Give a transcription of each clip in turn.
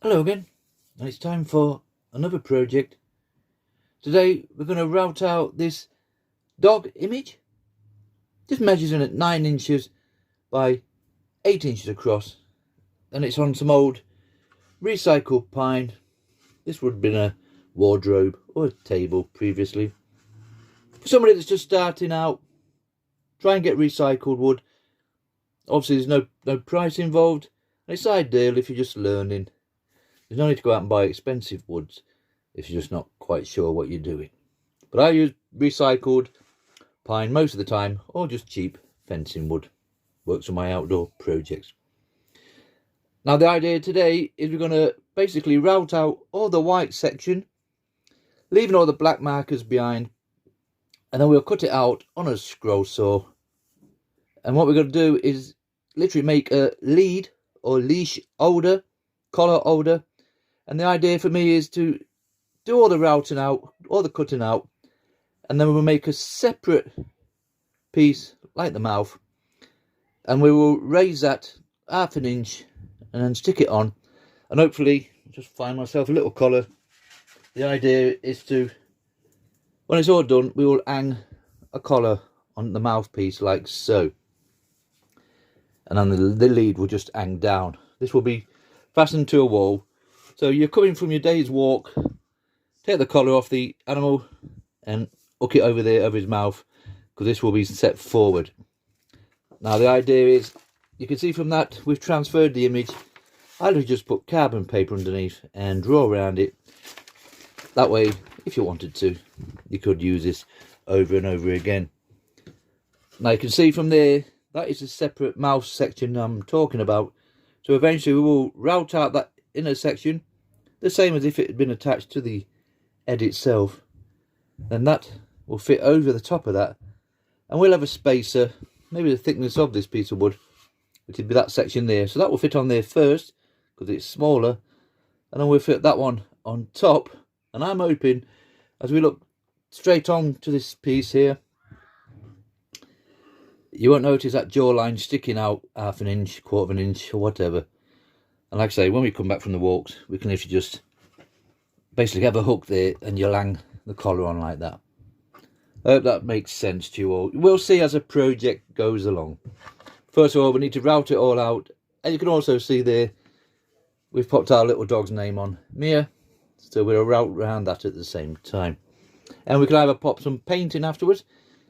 Hello again, and it's time for another project. Today we're going to route out this dog image. Just measures in at 9 inches by 8 inches across, and it's on some old recycled pine. This would have been a wardrobe or a table previously. For somebody that's just starting out, try and get recycled wood. Obviously there's no price involved, and it's ideal if you're just learning. There's no need to go out and buy expensive woods if you're just not quite sure what you're doing. But I use recycled pine most of the time, or just cheap fencing wood. Works on my outdoor projects. Now the idea today is we're going to basically route out all the white section, leaving all the black markers behind, and then we'll cut it out on a scroll saw. And what we're going to do is literally make a lead or leash holder, collar holder. And the idea for me is to do all the routing out, all the cutting out, and then we'll make a separate piece like the mouth, and we will raise that 1/2 inch and then stick it on, and hopefully just find myself a little collar. The idea is to, when it's all done, we will hang a collar on the mouthpiece like so, and then the lead will just hang down. This will be fastened to a wall. So you're coming from your day's walk, take the collar off the animal and hook it over there over his mouth, because this will be set forward. Now the idea is, you can see from that we've transferred the image. I'll just put carbon paper underneath and draw around it. That way, if you wanted to, you could use this over and over again. Now you can see from there, that is a separate mouth section I'm talking about. So eventually we will route out that inner section, the same as if it had been attached to the head itself. Then that will fit over the top of that, and we'll have a spacer, maybe the thickness of this piece of wood, which would be that section there. So that will fit on there first because it's smaller, and then we'll fit that one on top. And I'm hoping, as we look straight on to this piece here, you won't notice that jawline sticking out 1/2 inch, 1/4 inch, or whatever. And like I say, when we come back from the walks, we can literally just basically have a hook there and you'll hang the collar on like that. I hope that makes sense to you all. We'll see as a project goes along. First of all, we need to route it all out. And you can also see there, we've popped our little dog's name on, Mia. So we'll route around that at the same time. And we can either pop some paint in afterwards.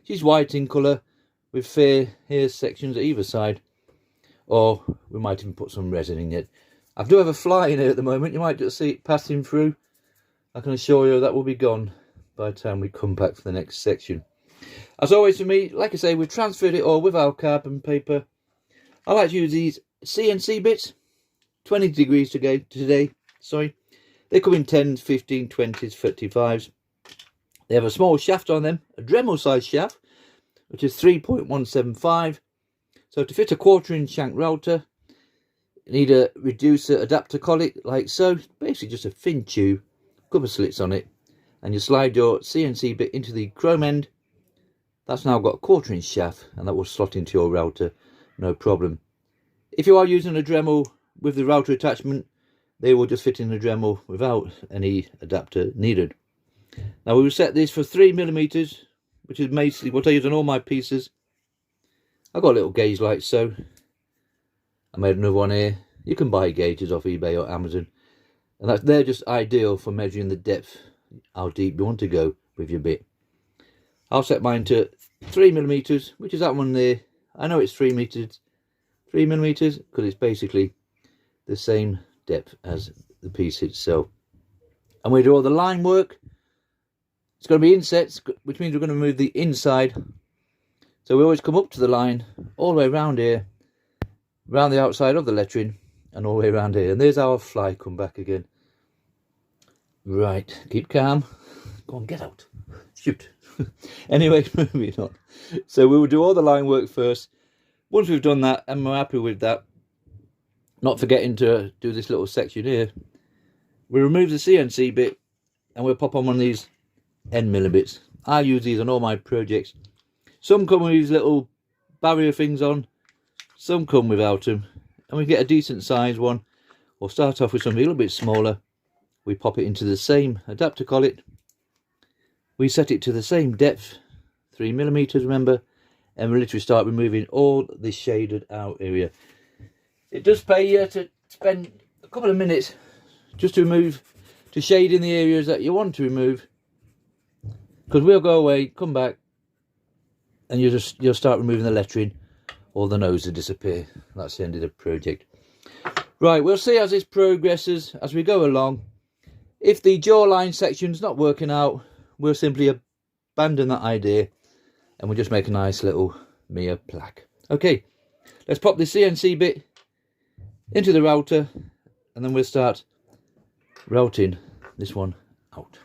She's white in colour with fair hair sections at either side. Or we might even put some resin in it. I do have a fly in here at the moment. You might just see it passing through. I can assure you that will be gone by the time we come back for the next section. As always for me, like I say, we've transferred it all with our carbon paper. I like to use these CNC bits. 20 degrees today. Sorry. They come in 10s, 15, 20s, 35s. They have a small shaft on them, a Dremel size shaft, which is 3.175. So to fit a 1/4 inch shank router, you need a reducer adapter collet like so. Basically just a thin tube, couple of slits on it, and you slide your CNC bit into the chrome end. That's now got a 1/4 inch shaft, and that will slot into your router, no problem. If you are using a Dremel with the router attachment, they will just fit in the Dremel without any adapter needed. Now we will set this for 3mm, which is basically what I use on all my pieces. I've got a little gauge like so. I made another one here. You can buy gauges off eBay or Amazon, and they're just ideal for measuring the depth, how deep you want to go with your bit. I'll set mine to 3mm, which is that one there. I know it's 3mm because it's basically the same depth as the piece itself. And we do all the line work. It's going to be insets, which means we're going to move the inside. So we always come up to the line, all the way around here, around the outside of the lettering, and all the way around here. And there's our fly come back again. Right, keep calm. Go on, get out. Shoot. Anyway, moving on. So we will do all the line work first. Once we've done that, and we're happy with that, not forgetting to do this little section here, we remove the CNC bit, and we'll pop on one of these end milling bits. I use these on all my projects. Some come with these little barrier things on, some come without them, and we get a decent size one or start off with something a little bit smaller. We pop it into the same adapter collet. We set it to the same depth, 3mm, remember, and we literally start removing all this shaded out area. It does pay you to spend a couple of minutes just to shade in the areas that you want to remove, because we'll go away, come back, and you'll start removing the lettering, or the nose will disappear. That's the end of the project. Right, we'll see as this progresses as we go along. If the jawline section's not working out, we'll simply abandon that idea and we'll just make a nice little Mia plaque. Okay, let's pop the CNC bit into the router and then we'll start routing this one out.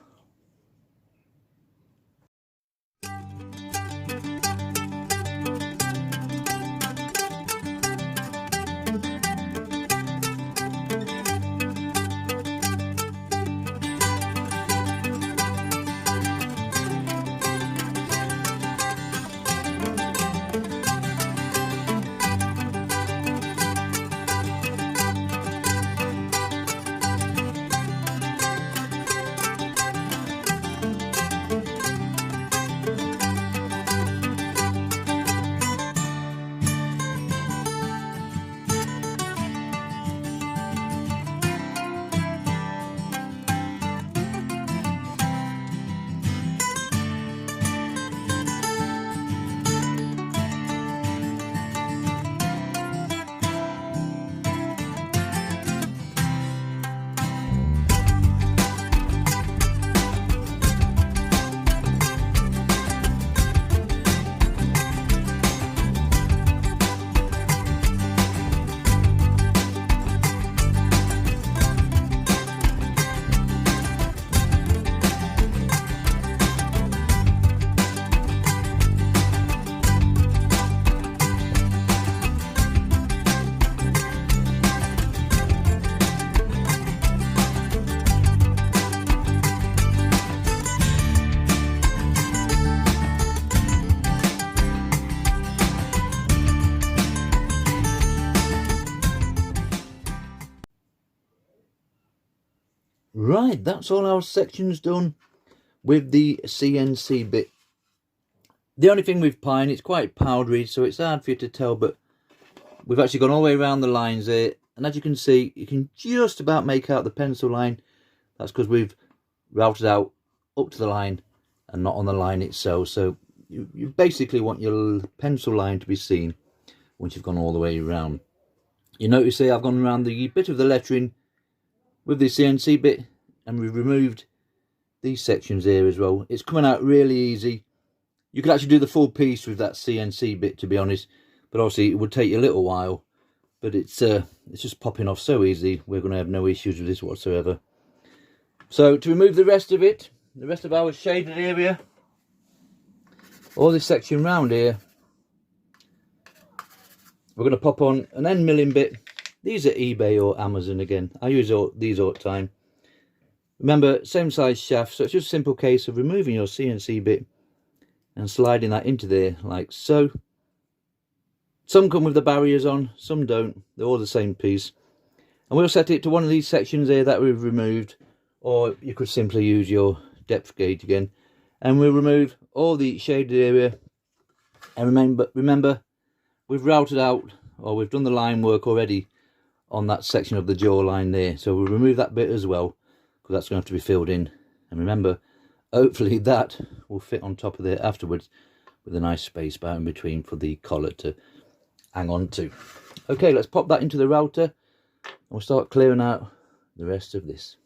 Right, that's all our sections done with the CNC bit. The only thing with pine, it's quite powdery, so it's hard for you to tell, but we've actually gone all the way around the lines there, and as you can see, you can just about make out the pencil line. That's because we've routed out up to the line and not on the line itself, so you basically want your pencil line to be seen once you've gone all the way around. You notice here I've gone around the bit of the lettering with the CNC bit, and we've removed these sections here as well. It's coming out really easy. You could actually do the full piece with that CNC bit, to be honest, but obviously it would take you a little while. But it's just popping off so easy. We're going to have no issues with this whatsoever. So to remove the rest of it, the rest of our shaded area, all this section round here, we're going to pop on an end milling bit. These are eBay or Amazon again. I use these all the time. Remember, same size shaft, so it's just a simple case of removing your CNC bit and sliding that into there like so. Some come with the barriers on, some don't. They're all the same piece. And we'll set it to one of these sections here that we've removed, or you could simply use your depth gauge again. And we'll remove all the shaded area. And remember, we've routed out, or we've done the line work already on that section of the jawline there, so we'll remove that bit as well, because that's going to have to be filled in. And remember, hopefully that will fit on top of there afterwards with a nice space bar in between for the collet to hang on to. Okay, let's pop that into the router and we'll start clearing out the rest of this.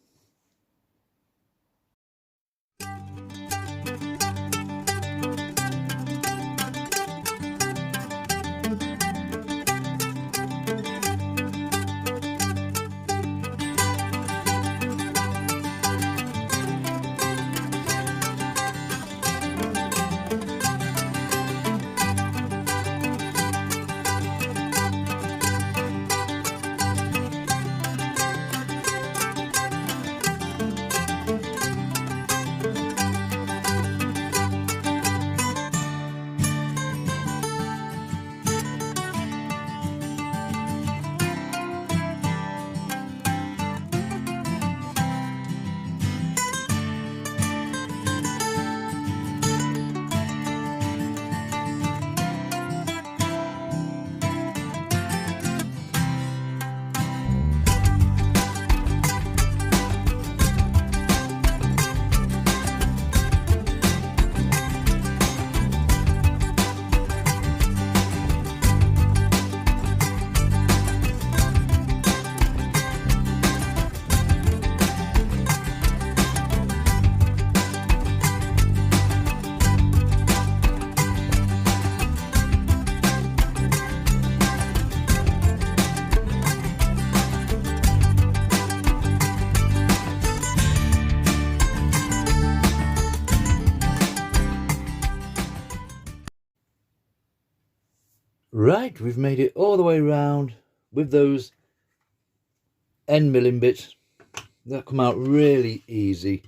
Right, we've made it all the way round with those end milling bits. That come out really easy,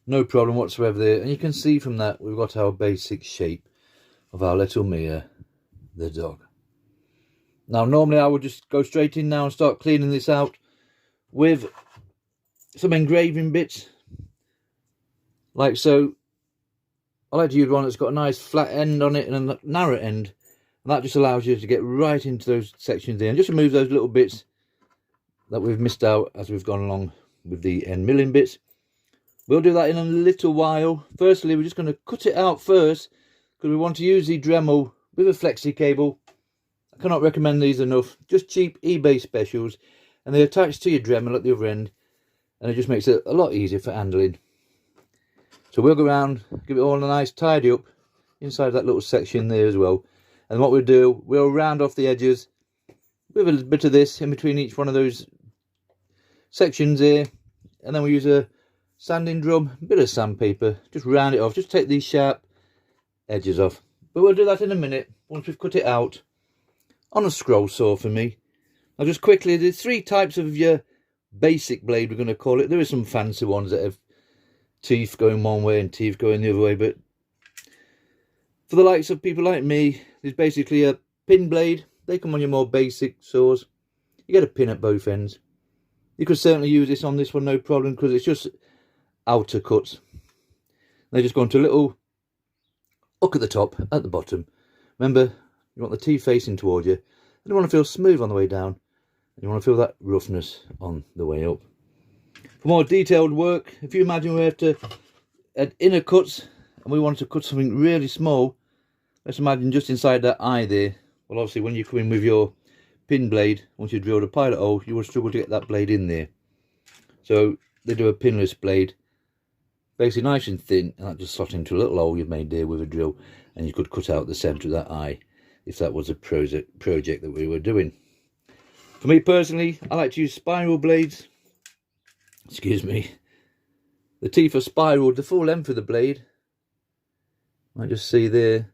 no problem whatsoever there. And you can see from that we've got our basic shape of our little Mia, the dog. Now normally I would just go straight in now and start cleaning this out with some engraving bits, like so. I like to use one that's got a nice flat end on it and a narrow end, and that just allows you to get right into those sections there and just remove those little bits that we've missed out as we've gone along with the end milling bits. We'll do that in a little while. Firstly, we're just going to cut it out first because we want to use the Dremel with a flexi cable. I cannot recommend these enough. Just cheap eBay specials, and they attach to your Dremel at the other end, and it just makes it a lot easier for handling. So we'll go around, give it all a nice tidy up inside that little section there as well. And what we'll do, we'll round off the edges with a bit of this in between each one of those sections here, and then we use a sanding drum, a bit of sandpaper, just round it off, just take these sharp edges off. But we'll do that in a minute once we've cut it out on a scroll saw for me. I'll just quickly, there's three types of your basic blade, we're going to call it. There are some fancy ones that have teeth going one way and teeth going the other way, but for the likes of people like me, there's basically a pin blade. They come on your more basic saws. You get a pin at both ends. You could certainly use this on this one, no problem, because it's just outer cuts. They just go into a little hook at the top, at the bottom. Remember, you want the teeth facing towards you. You want to feel smooth on the way down, and you want to feel that roughness on the way up. For more detailed work, if you imagine we have to add inner cuts and we want to cut something really small, let's imagine just inside that eye there. Well, obviously when you come in with your pin blade, once you drilled a pilot hole, you will struggle to get that blade in there. So they do a pinless blade, basically nice and thin, and that just slots into a little hole you've made there with a drill, and you could cut out the centre of that eye if that was a project that we were doing. For me personally, I like to use spiral blades. Excuse me. The teeth are spiraled the full length of the blade. I just see there.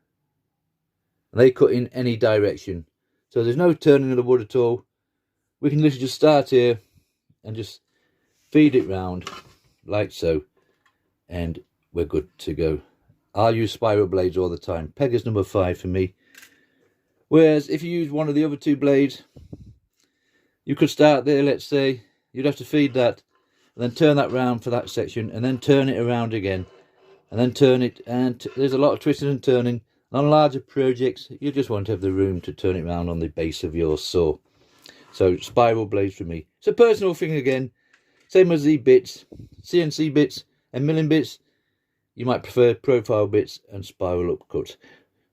And they cut in any direction. So there's no turning of the wood at all. We can literally just start here and just feed it round like so. And we're good to go. I use spiral blades all the time. Pegas number 5 for me. Whereas if you use one of the other two blades, you could start there, let's say. You'd have to feed that, and then turn that round for that section, and then turn it around again, and then turn it, and there's a lot of twisting and turning. And on larger projects, you just want to have the room to turn it around on the base of your saw. So spiral blades for me. It's a personal thing again, same as the bits, CNC bits and milling bits. You might prefer profile bits and spiral up cuts.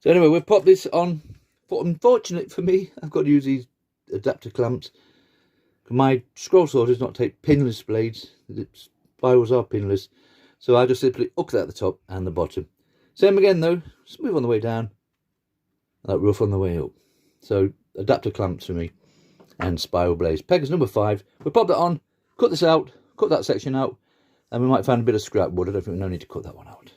So anyway, we've popped this on. But unfortunately for me, I've got to use these adapter clamps. My scroll saw does not take pinless blades. The spirals are pinless, so I just simply hook that at the top and the bottom. Same again though, smooth on the way down, and that rough on the way up. So adapter clamps for me, and spiral blades. Pegas number 5. We'll pop that on, cut this out, cut that section out, and we might find a bit of scrap wood. I don't think we no need to cut that one out.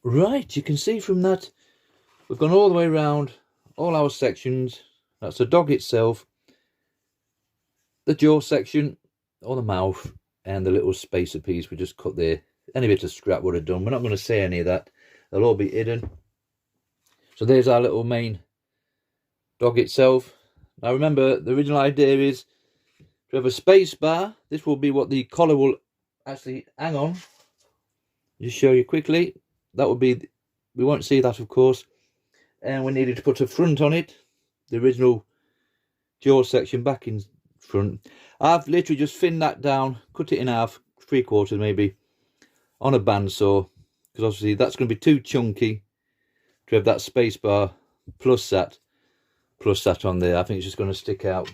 Right, you can see from that we've gone all the way around all our sections. That's the dog itself, the jaw section, or the mouth, and the little spacer piece we just cut there. Any bit of scrap would have done. We're not going to say any of that. They'll all be hidden. So there's our little main dog itself. Now remember, the original idea is to have a space bar. This will be what the collar will actually hang on. Just show you quickly. That would be, we won't see that of course. And we needed to put a front on it. The original jaw section back in front. I've literally just thinned that down, cut it in half, 3/4 maybe, on a bandsaw, because obviously that's going to be too chunky to have that space bar plus that on there. I think it's just going to stick out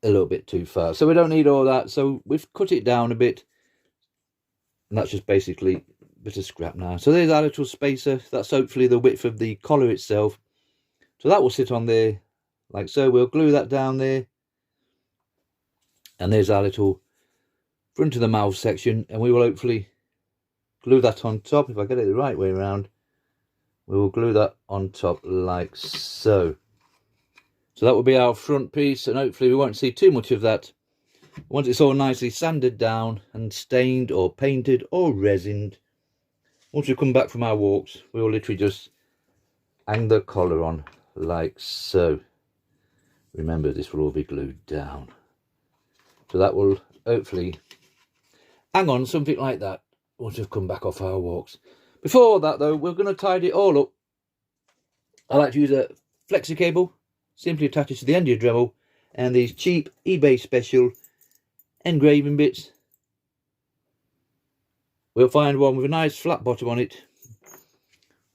a little bit too far, so we don't need all that. So we've cut it down a bit, and that's just basically a bit of scrap now. So there's our little spacer. That's hopefully the width of the collar itself, so that will sit on there like so. We'll glue that down there, and there's our little front of the mouth section, and we will hopefully glue that on top. If I get it the right way around, we will glue that on top like so. So that will be our front piece, and hopefully we won't see too much of that. Once it's all nicely sanded down and stained or painted or resined, once we come back from our walks, we will literally just hang the collar on like so. Remember, this will all be glued down. So that will hopefully hang on something like that once we've come back off our walks. Before that though, we're going to tidy it all up. I like to use a flexi cable, simply attach it to the end of your Dremel, and these cheap eBay special engraving bits. We'll find one with a nice flat bottom on it.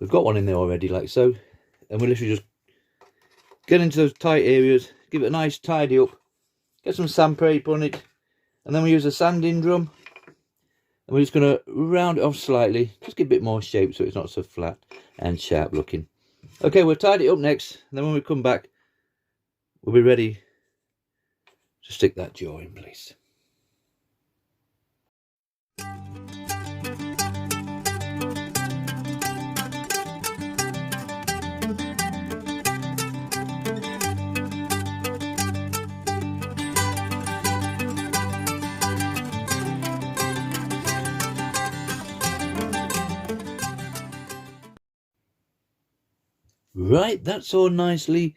We've got one in there already like so, and we'll literally just get into those tight areas, give it a nice tidy up, get some sandpaper on it, and then we use a sanding drum, and we're just going to round it off slightly, just give it a bit more shape so it's not so flat and sharp looking. Okay, we'll tidy it up next, and then when we come back, we'll be ready to stick that jaw in place. Right, that's all nicely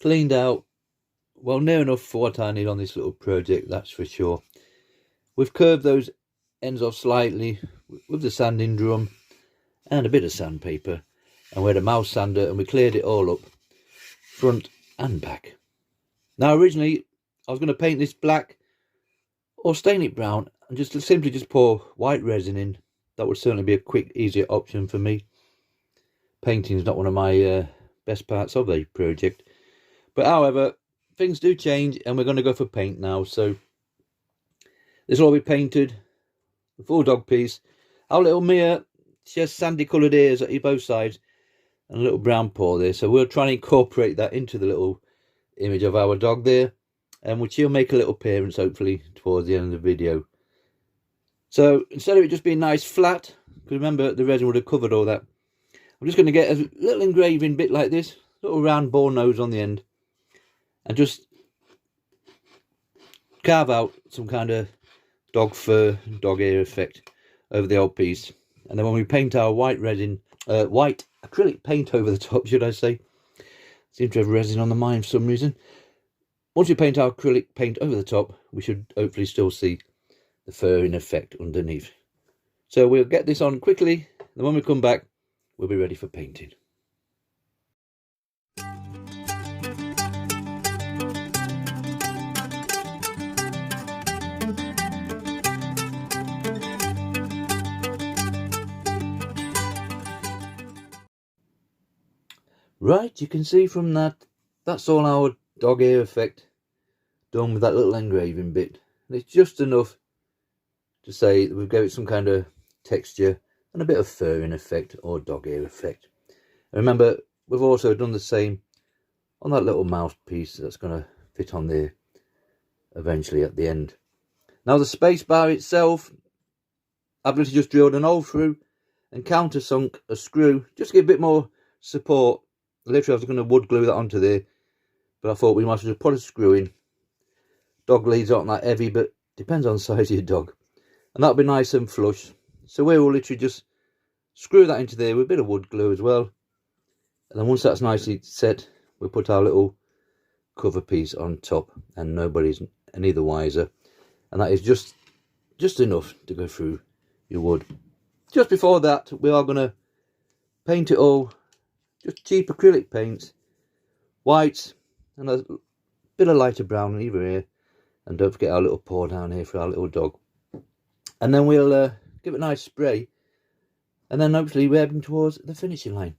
cleaned out. Well, near enough for what I need on this little project, that's for sure. We've curved those ends off slightly with the sanding drum and a bit of sandpaper, and we had a mouse sander, and we cleared it all up, front and back. Now originally I was going to paint this black or stain it brown and just simply pour white resin in. That would certainly be a quick, easier option for me. Painting is not one of my best parts of the project, but however, things do change, and we're going to go for paint now. So this will all be painted, the full dog piece. Our little mirror, she has sandy coloured ears at both sides and a little brown paw there, so we'll try and incorporate that into the little image of our dog there, and she'll make a little appearance hopefully towards the end of the video. So instead of it just being nice flat, because remember the resin would have covered all that, I'm just going to get a little engraving bit like this, little round ball nose on the end, and just carve out some kind of dog fur, dog ear effect over the old piece. And then when we paint our white resin, white acrylic paint over the top, should I say, seem to have resin on the mind for some reason. Once we paint our acrylic paint over the top, we should hopefully still see the fur in effect underneath. So we'll get this on quickly, and when we come back, we'll be ready for painting. Right, you can see from that, that's all our dog ear effect done with that little engraving bit. And it's just enough to say that we've given it some kind of texture and a bit of fur in effect, or dog ear effect. And remember, we've also done the same on that little mouthpiece that's going to fit on there eventually at the end. Now the space bar itself, I've literally just drilled an hole through and countersunk a screw just to get a bit more support. Literally I was going to wood glue that onto there, but I thought we might as well just put a screw in. Dog leads aren't that heavy, but depends on the size of your dog, and that'll be nice and flush. So we will literally just screw that into there with a bit of wood glue as well, and then once that's nicely set, we'll put our little cover piece on top, and nobody's any the wiser. And that is just enough to go through your wood. Just before that, we are going to paint it all, just cheap acrylic paints, whites and a bit of lighter brown either here, and don't forget our little paw down here for our little dog. And then we'll give it a nice spray, and then hopefully we're heading towards the finishing line.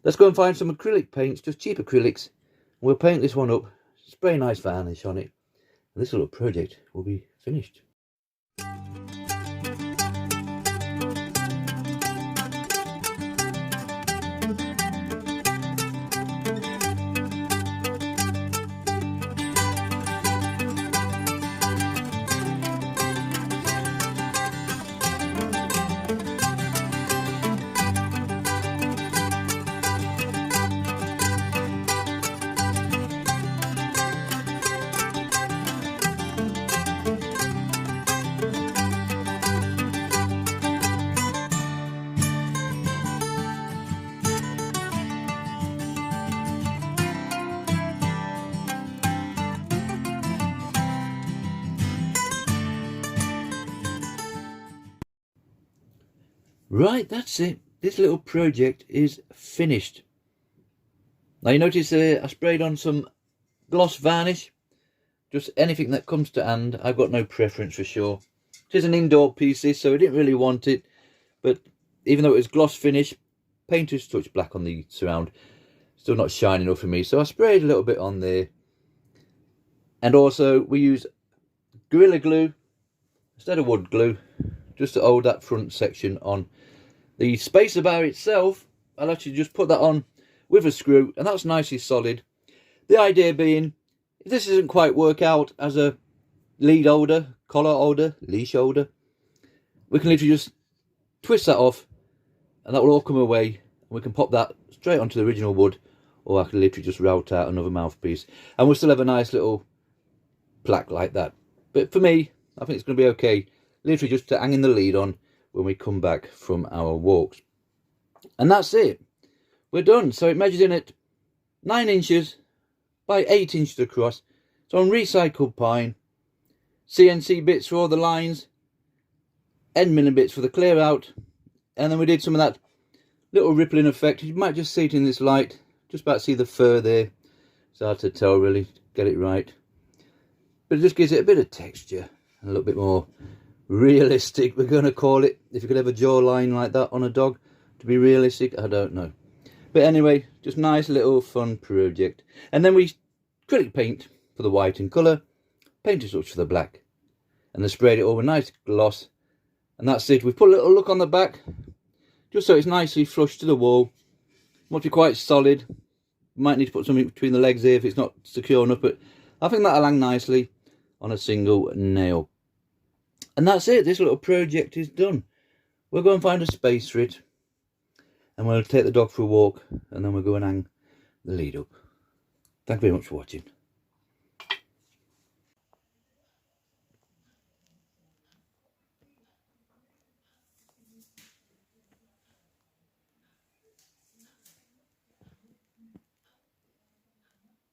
Let's go and find some acrylic paints, just cheap acrylics. We'll paint this one up, spray a nice varnish on it, and this little project will be finished. Right, that's it. This little project is finished. Now you notice I sprayed on some gloss varnish. Just anything that comes to hand. I've got no preference for sure. It is an indoor piece, so I didn't really want it. But even though it was gloss finish, painter's touch black on the surround. Still not shiny enough for me. So I sprayed a little bit on there. And also we use Gorilla Glue instead of wood glue, just to hold that front section on. The spacer bar itself, I'll actually just put that on with a screw, and that's nicely solid. The idea being, if this doesn't quite work out as a lead holder, collar holder, leash holder, we can literally just twist that off, and that will all come away, and we can pop that straight onto the original wood, or I can literally just route out another mouthpiece, and we'll still have a nice little plaque like that. But for me, I think it's going to be okay, literally just to hang in the lead on when we come back from our walks. And that's it. We're done. So it measures in at 9 inches by 8 inches across. It's on recycled pine. CNC bits for all the lines. End milling bits for the clear out. And then we did some of that little rippling effect. You might just see it in this light. Just about to see the fur there. It's hard to tell really, get it right. But it just gives it a bit of texture. And a little bit more realistic, we're going to call it. If you could have a jawline like that on a dog to be realistic, I don't know. But anyway, just nice little fun project. And then we acrylic paint for the white in colour, painter's touch for the black, and then sprayed it all with nice gloss. And that's it. We put a little look on the back, just so it's nicely flush to the wall. Must be quite solid. Might need to put something between the legs here if it's not secure enough, but I think that'll hang nicely on a single nail. And that's it. This little project is done. We'll go and find a space for it, and we'll take the dog for a walk, and then we'll go and hang the lead up. Thank you very much for watching.